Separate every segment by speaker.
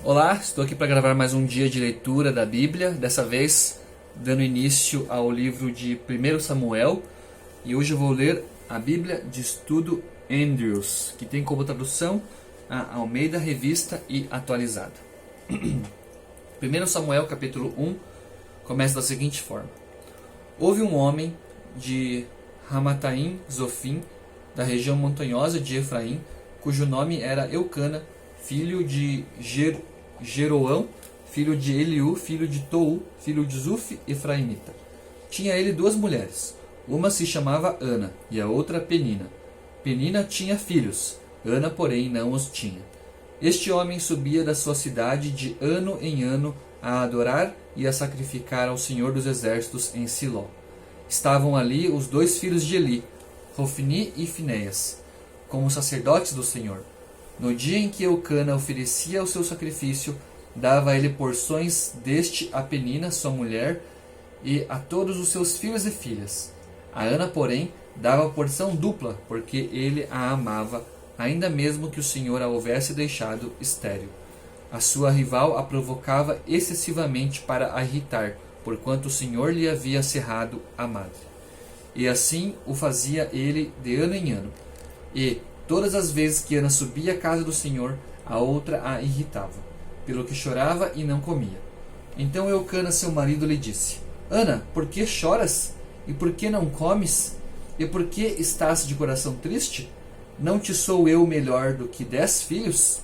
Speaker 1: Olá, estou aqui para gravar mais um dia de leitura da Bíblia, dessa vez dando início ao livro de 1 Samuel, e hoje eu vou ler a Bíblia de Estudo Andrews, que tem como tradução a Almeida Revista e Atualizada. 1 Samuel capítulo 1 começa da seguinte forma: Houve um homem de Ramataim Zofim, da região montanhosa de Efraim, cujo nome era Eucana, filho de Jeroão, filho de Eliú, filho de Tou, filho de Zuf, efraimita. Tinha ele duas mulheres. Uma se chamava Ana e a outra Penina. Penina tinha filhos, Ana, porém, não os tinha. Este homem subia da sua cidade de ano em ano a adorar e a sacrificar ao Senhor dos Exércitos em Siló. Estavam ali os dois filhos de Eli, Hofni e Finéias, como sacerdotes do Senhor. No dia em que Eucana oferecia o seu sacrifício, dava a ele porções deste a Penina, sua mulher, e a todos os seus filhos e filhas. A Ana, porém, dava porção dupla, porque ele a amava, ainda mesmo que o Senhor a houvesse deixado estéril. A sua rival a provocava excessivamente para a irritar, porquanto o Senhor lhe havia cerrado a madre. E assim o fazia ele de ano em ano. E todas as vezes que Ana subia à casa do Senhor, a outra a irritava, pelo que chorava e não comia. Então Eucana, seu marido, lhe disse: Ana, por que choras? E por que não comes? E por que estás de coração triste? Não te sou eu melhor do que 10 filhos?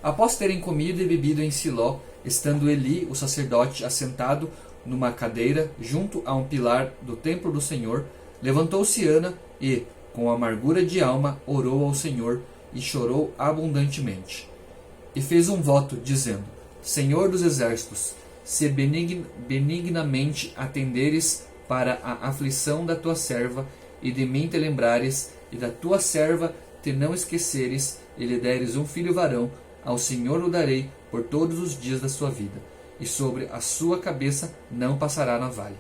Speaker 1: Após terem comido e bebido em Siló, estando Eli, o sacerdote, assentado numa cadeira junto a um pilar do templo do Senhor, levantou-se Ana e, com amargura de alma, orou ao Senhor e chorou abundantemente. E fez um voto, dizendo: Senhor dos exércitos, se benignamente atenderes para a aflição da tua serva, e de mim te lembrares, e da tua serva te não esqueceres, e lhe deres um filho varão, ao Senhor o darei por todos os dias da sua vida, e sobre a sua cabeça não passará navalha.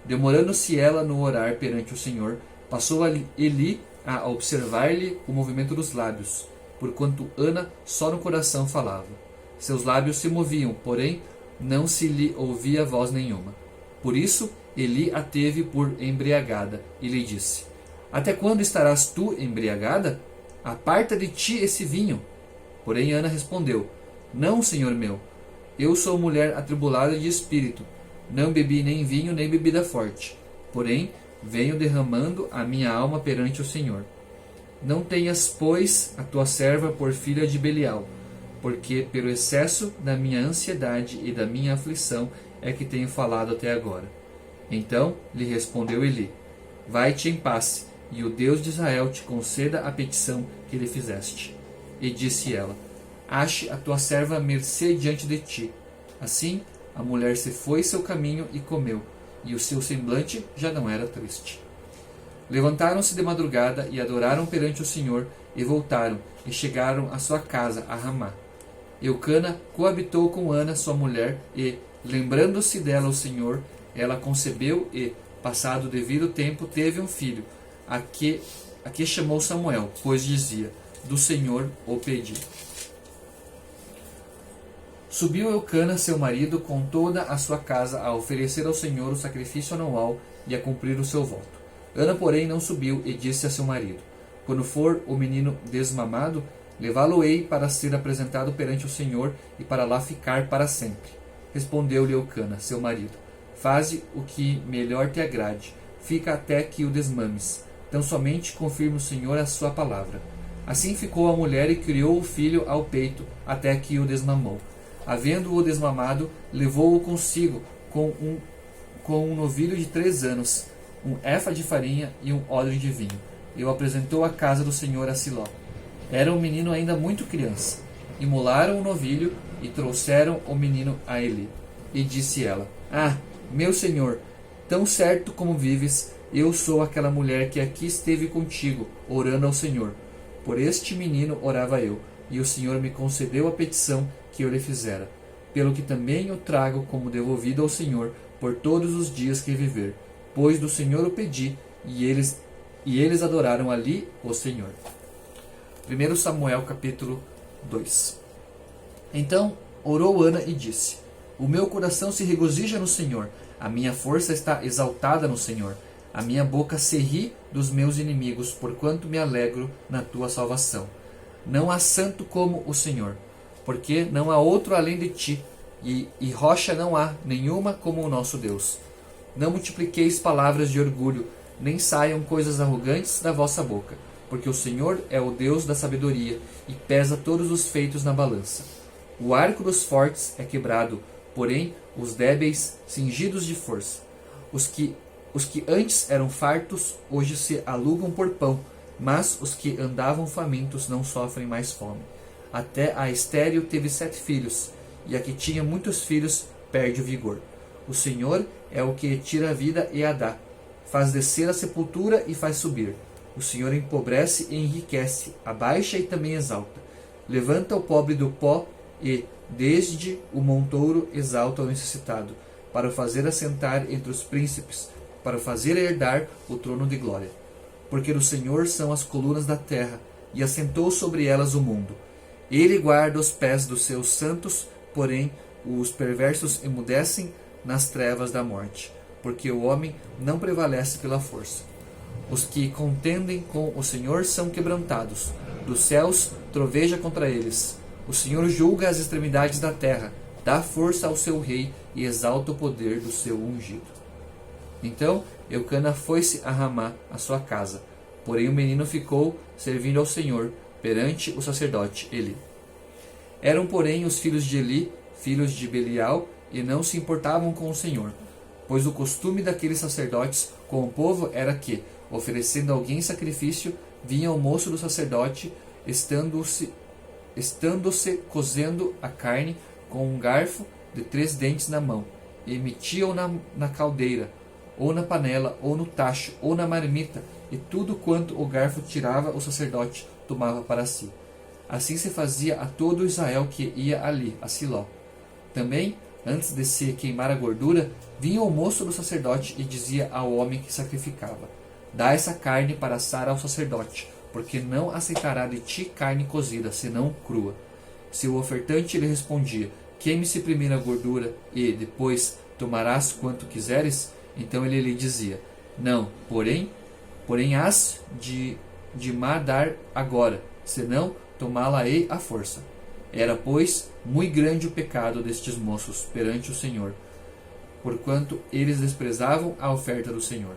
Speaker 1: Demorando-se ela no orar perante o Senhor, passou Eli a observar-lhe o movimento dos lábios, porquanto Ana só no coração falava. Seus lábios se moviam, porém não se lhe ouvia voz nenhuma. Por isso Eli a teve por embriagada e lhe disse: Até quando estarás tu embriagada? Aparta de ti esse vinho. Porém Ana respondeu: Não, senhor meu, eu sou mulher atribulada de espírito, não bebi nem vinho nem bebida forte, porém venho derramando a minha alma perante o Senhor. Não tenhas, pois, a tua serva por filha de Belial, porque pelo excesso da minha ansiedade e da minha aflição é que tenho falado até agora. Então lhe respondeu Eli: Vai-te em paz, e o Deus de Israel te conceda a petição que lhe fizeste. E disse ela: Ache a tua serva mercê diante de ti. Assim a mulher se foi seu caminho e comeu, e o seu semblante já não era triste. Levantaram-se de madrugada e adoraram perante o Senhor, e voltaram, e chegaram à sua casa, a Ramá. Eucana coabitou com Ana, sua mulher, e, lembrando-se dela o Senhor, ela concebeu e, passado o devido tempo, teve um filho, a que chamou Samuel, pois dizia: Do Senhor o pedi. Subiu Eucana, seu marido, com toda a sua casa, a oferecer ao Senhor o sacrifício anual e a cumprir o seu voto. Ana, porém, não subiu e disse a seu marido: Quando for o menino desmamado, levá-lo-ei para ser apresentado perante o Senhor e para lá ficar para sempre. Respondeu-lhe Eucana, seu marido: Faze o que melhor te agrade, fica até que o desmames. Tão somente confirme o Senhor a sua palavra. Assim ficou a mulher e criou o filho ao peito, até que o desmamou. Havendo-o desmamado, levou-o consigo com um novilho de 3 anos, um éfa de farinha e um odre de vinho, e o apresentou à casa do Senhor a Siló. Era um menino ainda muito criança. Imolaram o novilho e trouxeram o menino a Eli. E disse ela: Ah, meu senhor, tão certo como vives, eu sou aquela mulher que aqui esteve contigo, orando ao Senhor. Por este menino orava eu, e o Senhor me concedeu a petição que eu lhe fizera, pelo que também o trago como devolvido ao Senhor por todos os dias que viver, pois do Senhor o pedi, e eles adoraram ali o Senhor. 1 Samuel capítulo 2. Então Orou Ana e disse: O meu coração se regozija no Senhor, a minha força está exaltada no Senhor. A minha boca se ri dos meus inimigos, porquanto me alegro na tua salvação. Não há santo como o Senhor, porque não há outro além de ti, e rocha não há nenhuma como o nosso Deus. Não multipliqueis palavras de orgulho, nem saiam coisas arrogantes da vossa boca, porque o Senhor é o Deus da sabedoria, e pesa todos os feitos na balança. O arco dos fortes é quebrado, porém os débeis cingidos de força. Os que antes eram fartos, hoje se alugam por pão, mas os que andavam famintos não sofrem mais fome. Até a estéril teve 7 filhos, e a que tinha muitos filhos perde o vigor. O Senhor é o que tira a vida e a dá, faz descer a sepultura e faz subir. O Senhor empobrece e enriquece, abaixa e também exalta. Levanta o pobre do pó e, desde o montouro, exalta o necessitado, para o fazer assentar entre os príncipes, para o fazer herdar o trono de glória. Porque do Senhor são as colunas da terra, e assentou sobre elas o mundo. Ele guarda os pés dos seus santos, porém os perversos emudecem nas trevas da morte, porque o homem não prevalece pela força. Os que contendem com o Senhor são quebrantados, dos céus troveja contra eles. O Senhor julga as extremidades da terra, dá força ao seu rei e exalta o poder do seu ungido. Então Eucana foi-se a Ramá, a sua casa, porém o menino ficou servindo ao Senhor perante o sacerdote Eli. Eram, porém, os filhos de Eli, filhos de Belial, e não se importavam com o Senhor, pois o costume daqueles sacerdotes com o povo era que, oferecendo alguém sacrifício, vinha o moço do sacerdote, estando-se cozendo a carne com um garfo de 3 dentes na mão, e metia-o na caldeira, ou na panela, ou no tacho, ou na marmita, e tudo quanto o garfo tirava o sacerdote tomava para si. Assim se fazia a todo Israel que ia ali, a Siló. Também, antes de se queimar a gordura, vinha o moço do sacerdote e dizia ao homem que sacrificava: Dá essa carne para assar ao sacerdote, porque não aceitará de ti carne cozida, senão crua. Se o ofertante lhe respondia: Queime-se primeiro a gordura, e depois tomarás quanto quiseres, então ele lhe dizia: Não, porém hás de má dar agora, senão tomá-la-ei à força. Era, pois, muito grande o pecado destes moços perante o Senhor, porquanto eles desprezavam a oferta do Senhor.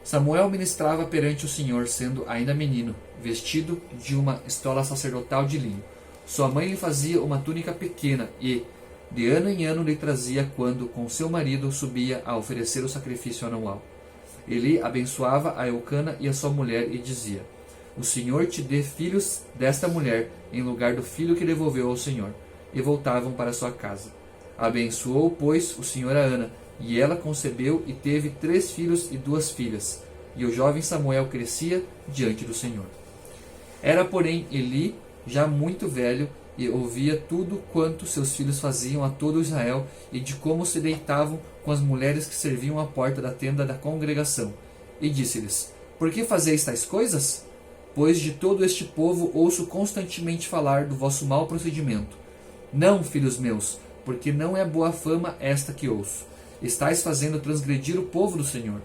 Speaker 1: Samuel ministrava perante o Senhor, sendo ainda menino, vestido de uma estola sacerdotal de linho. Sua mãe lhe fazia uma túnica pequena e, de ano em ano, lhe trazia quando, com seu marido, subia a oferecer o sacrifício anual. Eli abençoava a Eucana e a sua mulher e dizia: O Senhor te dê filhos desta mulher, em lugar do filho que devolveu ao Senhor. E voltavam para sua casa. Abençoou, pois, o Senhor a Ana, e ela concebeu e teve 3 filhos e 2 filhas. E o jovem Samuel crescia diante do Senhor. Era, porém, Eli já muito velho, e ouvia tudo quanto seus filhos faziam a todo Israel, e de como se deitavam com as mulheres que serviam à porta da tenda da congregação. E disse-lhes: Por que fazeis tais coisas? Pois de todo este povo ouço constantemente falar do vosso mau procedimento. Não, filhos meus, porque não é boa fama esta que ouço. Estais fazendo transgredir o povo do Senhor.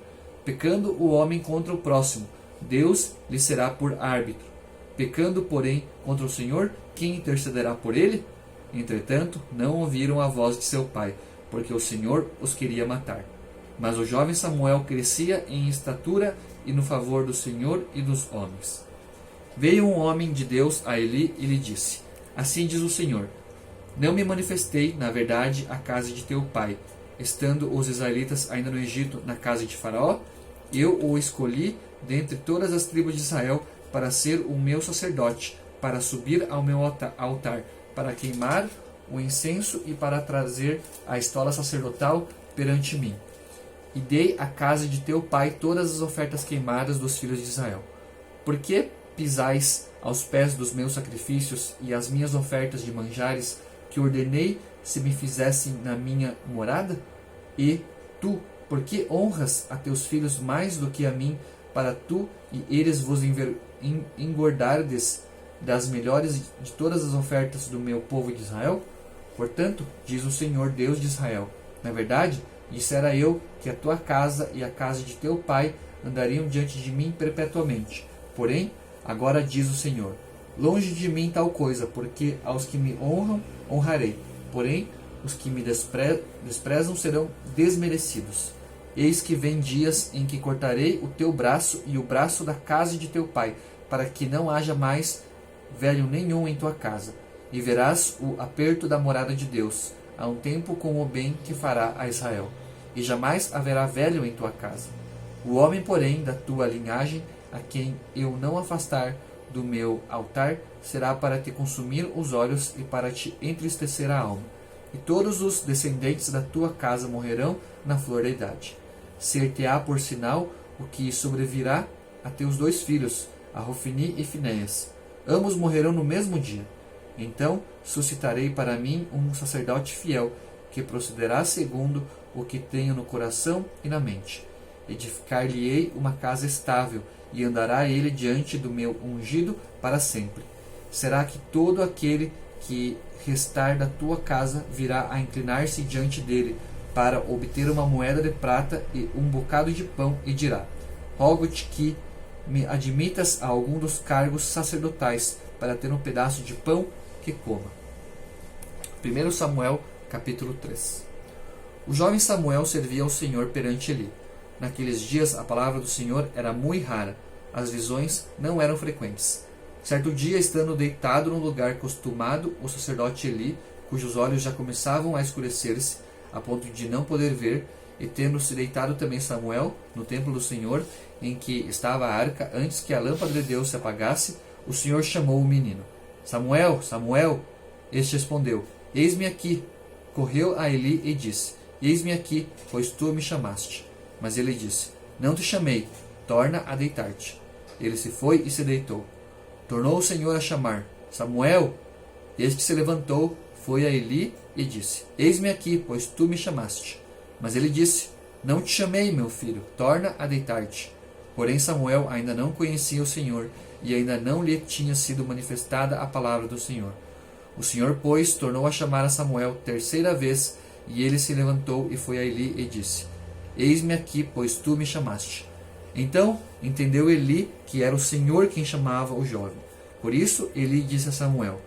Speaker 1: Pecando o homem contra o próximo, Deus lhe será por árbitro. Pecando, porém, contra o Senhor, quem intercederá por ele? Entretanto, não ouviram a voz de seu pai, porque o Senhor os queria matar. Mas o jovem Samuel crescia em estatura e no favor do Senhor e dos homens. Veio um homem de Deus a Eli e lhe disse: Assim diz o Senhor: Não me manifestei, na verdade, à casa de teu pai, estando os israelitas ainda no Egito, na casa de Faraó? Eu o escolhi dentre todas as tribos de Israel para ser o meu sacerdote, para subir ao meu altar, para queimar o incenso e para trazer a estola sacerdotal perante mim. E dei à casa de teu pai todas as ofertas queimadas dos filhos de Israel. Por que pisais aos pés dos meus sacrifícios e as minhas ofertas de manjares, que ordenei se me fizessem na minha morada? E tu, por que honras a teus filhos mais do que a mim, para tu e eles vos engordardes das melhores de todas as ofertas do meu povo de Israel? Portanto, diz o Senhor Deus de Israel: na verdade, dissera eu que a tua casa e a casa de teu pai andariam diante de mim perpetuamente. Porém, agora diz o Senhor: longe de mim tal coisa, porque aos que me honram, honrarei. Porém, os que me desprezam serão desmerecidos. Eis que vem dias em que cortarei o teu braço e o braço da casa de teu pai, para que não haja mais velho nenhum em tua casa. E verás o aperto da morada de Deus, a um tempo com o bem que fará a Israel. E jamais haverá velho em tua casa. O homem, porém, da tua linhagem, a quem eu não afastar do meu altar, será para te consumir os olhos e para te entristecer a alma. E todos os descendentes da tua casa morrerão na flor da idade. Ser-te-á por sinal o que sobrevirá a teus 2 filhos, a Hofni e Finéias. Ambos morrerão no mesmo dia. Então suscitarei para mim um sacerdote fiel, que procederá segundo o que tenho no coração e na mente. Edificar-lhe-ei uma casa estável, e andará ele diante do meu ungido para sempre. Será que todo aquele que restar da tua casa virá a inclinar-se diante dele, para obter uma moeda de prata e um bocado de pão, e dirá: rogo-te que me admitas a algum dos cargos sacerdotais, para ter um pedaço de pão que coma. 1 Samuel, capítulo 3. O jovem Samuel servia ao Senhor perante Eli. Naqueles dias a palavra do Senhor era muito rara, as visões não eram frequentes. Certo dia, estando deitado no lugar costumado, o sacerdote Eli, cujos olhos já começavam a escurecer-se, a ponto de não poder ver, e tendo-se deitado também Samuel, no templo do Senhor, em que estava a arca, antes que a lâmpada de Deus se apagasse, o Senhor chamou o menino: Samuel, Samuel! Este respondeu: eis-me aqui. Correu a Eli e disse: eis-me aqui, pois tu me chamaste. Mas ele disse: não te chamei, torna a deitar-te. Ele se foi e se deitou. Tornou o Senhor a chamar: Samuel! Este se levantou, foi a Eli e disse: eis-me aqui, pois tu me chamaste. Mas ele disse: não te chamei, meu filho, torna a deitar-te. Porém Samuel ainda não conhecia o Senhor, e ainda não lhe tinha sido manifestada a palavra do Senhor. O Senhor, pois, tornou a chamar a Samuel 3ª vez, e ele se levantou e foi a Eli e disse: eis-me aqui, pois tu me chamaste. Então entendeu Eli que era o Senhor quem chamava o jovem. Por isso Eli disse a Samuel: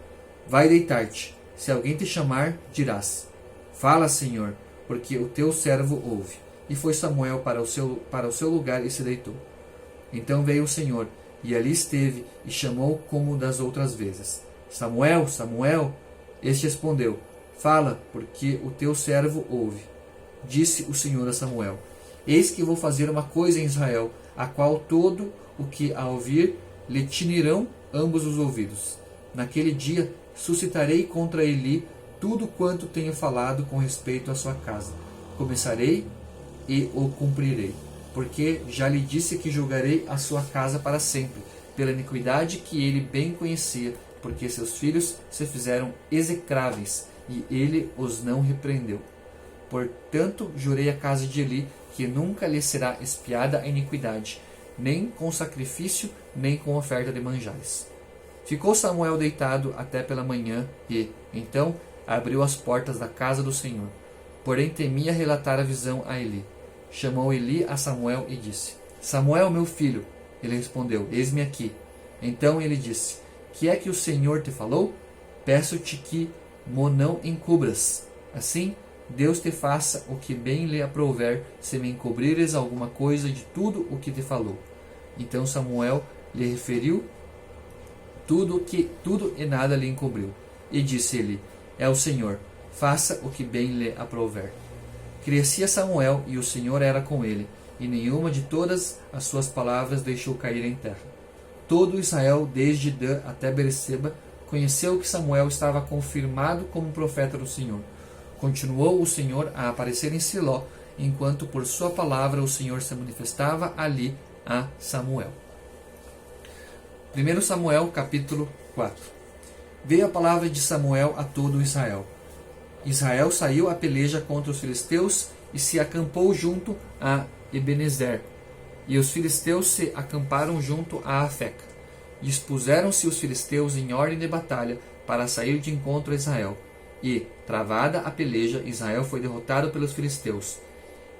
Speaker 1: vai deitar-te. Se alguém te chamar, dirás: fala, Senhor, porque o teu servo ouve. E foi Samuel para o seu lugar e se deitou. Então veio o Senhor, e ali esteve, e chamou como das outras vezes: Samuel, Samuel! Este respondeu: fala, porque o teu servo ouve. Disse o Senhor a Samuel: eis que vou fazer uma coisa em Israel, a qual todo o que a ouvir lhe tinirão ambos os ouvidos. Naquele dia suscitarei contra Eli tudo quanto tenho falado com respeito à sua casa. Começarei e o cumprirei, porque já lhe disse que julgarei a sua casa para sempre, pela iniquidade que ele bem conhecia, porque seus filhos se fizeram execráveis, e ele os não repreendeu. Portanto, jurei à casa de Eli que nunca lhe será expiada a iniquidade, nem com sacrifício, nem com oferta de manjares. Ficou Samuel deitado até pela manhã, e, então, abriu as portas da casa do Senhor. Porém temia relatar a visão a Eli. Chamou Eli a Samuel e disse: Samuel, meu filho. Ele respondeu: eis-me aqui. Então ele disse: que é que o Senhor te falou? Peço-te que mo não encubras. Assim, Deus te faça o que bem lhe aprouver, se me encobrires alguma coisa de tudo o que te falou. Então Samuel lhe referiu tudo e nada lhe encobriu. E disse ele: é o Senhor, faça o que bem lhe aprouver. Crescia Samuel, e o Senhor era com ele, e nenhuma de todas as suas palavras deixou cair em terra. Todo Israel, desde Dan até Berseba, conheceu que Samuel estava confirmado como profeta do Senhor. Continuou o Senhor a aparecer em Siló, enquanto por sua palavra o Senhor se manifestava ali a Samuel. 1 Samuel, capítulo 4. Veio a palavra de Samuel a todo Israel. Israel saiu à peleja contra os filisteus e se acampou junto a Ebenezer. E os filisteus se acamparam junto a Afeca. Dispuseram-se os filisteus em ordem de batalha para sair de encontro a Israel. E, travada a peleja, Israel foi derrotado pelos filisteus.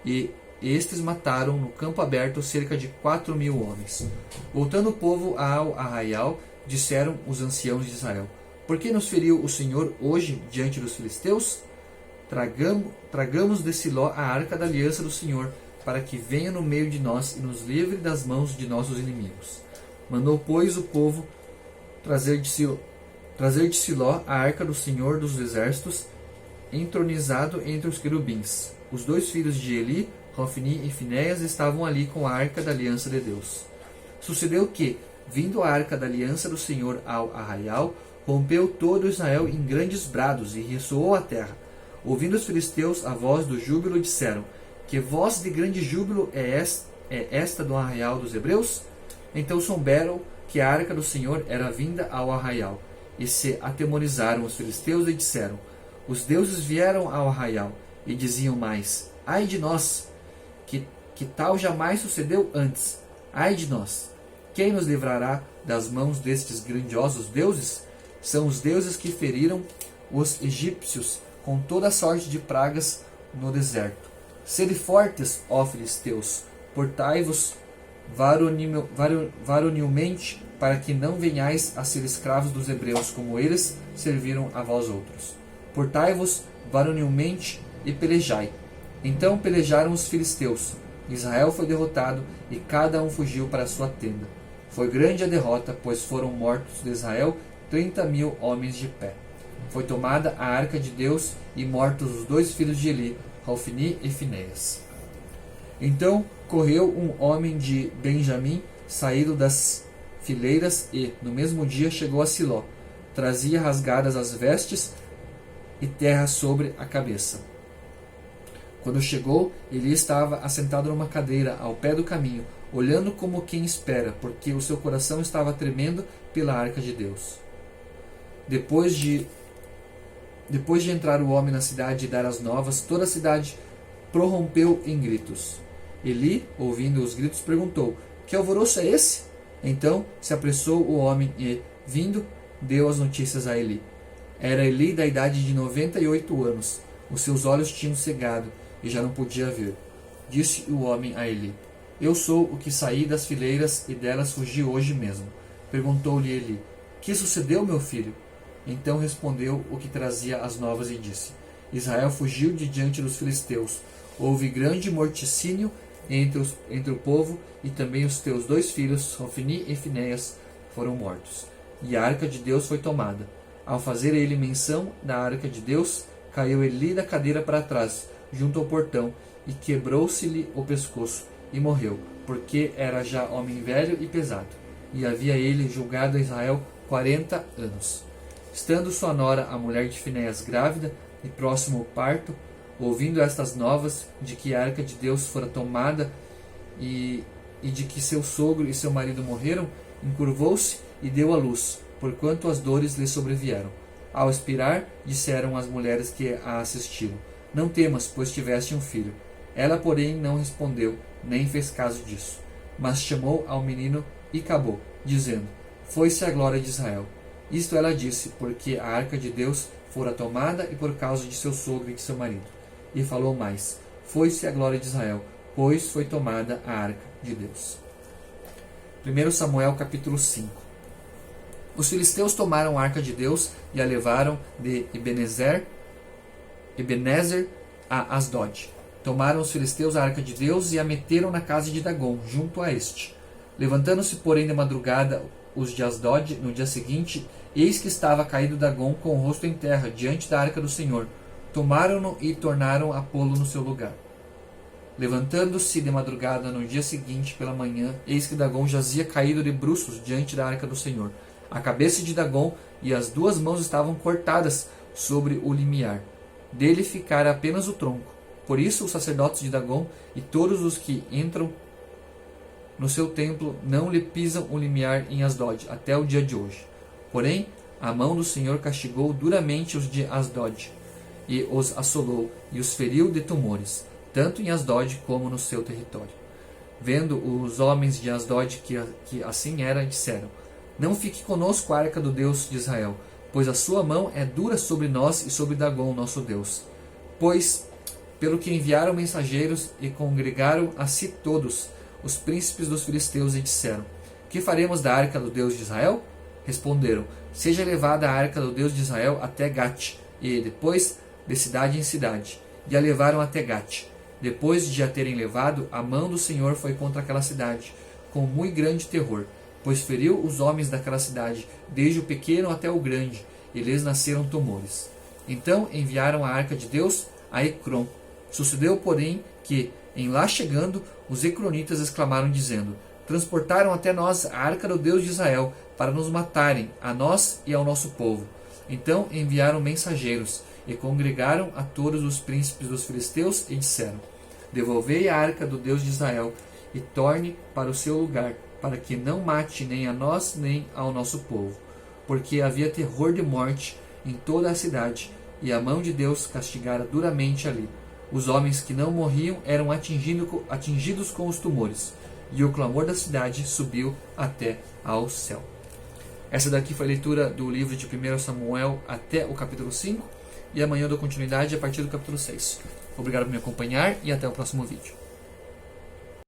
Speaker 1: E estes mataram no campo aberto cerca de 4.000 homens. Voltando o povo ao arraial, disseram os anciãos de Israel: Por que nos feriu o Senhor hoje diante dos filisteus? Tragamos de Siló a arca da aliança do Senhor, para que venha no meio de nós e nos livre das mãos de nossos inimigos. Mandou, pois, o povo trazer de Siló a arca do Senhor dos exércitos, entronizado entre os querubins. Os 2 filhos de Eli, Hofni e Finéias, estavam ali com a arca da aliança de Deus. Sucedeu que, vindo a arca da aliança do Senhor ao arraial, rompeu todo Israel em grandes brados e ressoou a terra. Ouvindo os filisteus a voz do júbilo, disseram: Que voz de grande júbilo é esta do arraial dos hebreus? Então souberam que a arca do Senhor era vinda ao arraial, e se atemorizaram os filisteus e disseram: Os deuses vieram ao arraial. E diziam mais: Ai de nós, que tal jamais sucedeu antes. Ai de nós! Quem nos livrará das mãos destes grandiosos deuses? São os deuses que feriram os egípcios com toda sorte de pragas no deserto. Sede fortes, ó filisteus, portai-vos varonilmente, para que não venhais a ser escravos dos hebreus, como eles serviram a vós outros. Portai-vos varonilmente e pelejai. Então pelejaram os filisteus. Israel foi derrotado, e cada um fugiu para a sua tenda. Foi grande a derrota, pois foram mortos de Israel 30.000 homens de pé. Foi tomada a arca de Deus, e mortos os 2 filhos de Eli, Hofni e Finéias. Então correu um homem de Benjamim, saído das fileiras, e, no mesmo dia, chegou a Siló. Trazia rasgadas as vestes e terra sobre a cabeça. Quando chegou, Eli estava assentado numa cadeira ao pé do caminho, olhando como quem espera, porque o seu coração estava tremendo pela arca de Deus. Depois de entrar o homem na cidade e dar as novas, toda a cidade prorrompeu em gritos. Eli, ouvindo os gritos, perguntou: Que alvoroço é esse? Então se apressou o homem e, vindo, deu as notícias a Eli. Era Eli da idade de 98 anos. Os seus olhos tinham cegado e já não podia ver. Disse o homem a Eli: Eu sou o que saí das fileiras e delas fugi hoje mesmo. Perguntou-lhe Eli: Que sucedeu, meu filho? Então respondeu o que trazia as novas e disse: Israel fugiu de diante dos filisteus. Houve grande morticínio entre o povo, e também os teus 2 filhos, Hofni e Finéias, foram mortos. E a arca de Deus foi tomada. Ao fazer ele menção da arca de Deus, caiu Eli da cadeira para trás, junto ao portão, e quebrou-se-lhe o pescoço, e morreu, porque era já homem velho e pesado. E havia ele julgado a Israel 40 anos. Estando sua nora, a mulher de Finéias, grávida e próximo ao parto, ouvindo estas novas de que a arca de Deus fora tomada e de que seu sogro e seu marido morreram, encurvou-se e deu à luz, porquanto as dores lhe sobrevieram. Ao expirar, disseram as mulheres que a assistiram: Não temas, pois tiveste um filho. Ela, porém, não respondeu, nem fez caso disso, mas chamou ao menino e acabou, dizendo: Foi-se a glória de Israel. Isto ela disse, porque a arca de Deus fora tomada e por causa de seu sogro e de seu marido. E falou mais: Foi-se a glória de Israel, pois foi tomada a arca de Deus. 1 Samuel capítulo 5. Os filisteus tomaram a arca de Deus e a levaram de Ebenezer a Asdod. Tomaram os filisteus a arca de Deus e a meteram na casa de Dagom, junto a este. Levantando-se, porém, de madrugada os de Asdod, no dia seguinte, eis que estava caído Dagom com o rosto em terra, diante da arca do Senhor. Tomaram-no e tornaram a pô-lo no seu lugar. Levantando-se de madrugada no dia seguinte pela manhã, eis que Dagom jazia caído de bruços diante da arca do Senhor. A cabeça de Dagom e as 2 mãos estavam cortadas sobre o limiar. Dele ficara apenas o tronco. Por isso os sacerdotes de Dagom e todos os que entram no seu templo não lhe pisam o limiar em Asdod até o dia de hoje. Porém, a mão do Senhor castigou duramente os de Asdod, e os assolou, e os feriu de tumores, tanto em Asdod como no seu território. Vendo os homens de Asdod que assim era, disseram: Não fique conosco a arca do Deus de Israel, pois a sua mão é dura sobre nós e sobre Dagom, nosso Deus. Pois, pelo que enviaram mensageiros e congregaram a si todos os príncipes dos filisteus e disseram: que faremos da arca do Deus de Israel? Responderam: seja levada a arca do Deus de Israel até Gate, e depois de cidade em cidade. E a levaram até Gate. Depois de a terem levado, a mão do Senhor foi contra aquela cidade, com muito grande terror, pois feriu os homens daquela cidade, desde o pequeno até o grande, e lhes nasceram tumores. Então enviaram a arca de Deus a Ecrom. Sucedeu, porém, que, em lá chegando, os ecronitas exclamaram, dizendo: transportaram até nós a arca do Deus de Israel, para nos matarem, a nós e ao nosso povo. Então enviaram mensageiros, e congregaram a todos os príncipes dos filisteus, e disseram: devolvei a arca do Deus de Israel, e torne para o seu lugar, para que não mate nem a nós, nem ao nosso povo. Porque havia terror de morte em toda a cidade, e a mão de Deus castigara duramente ali. Os homens que não morriam eram atingidos com os tumores, e o clamor da cidade subiu até ao céu. Essa daqui foi a leitura do livro de 1 Samuel até o capítulo 5, e amanhã eu dou continuidade a partir do capítulo 6. Obrigado por me acompanhar e até o próximo vídeo.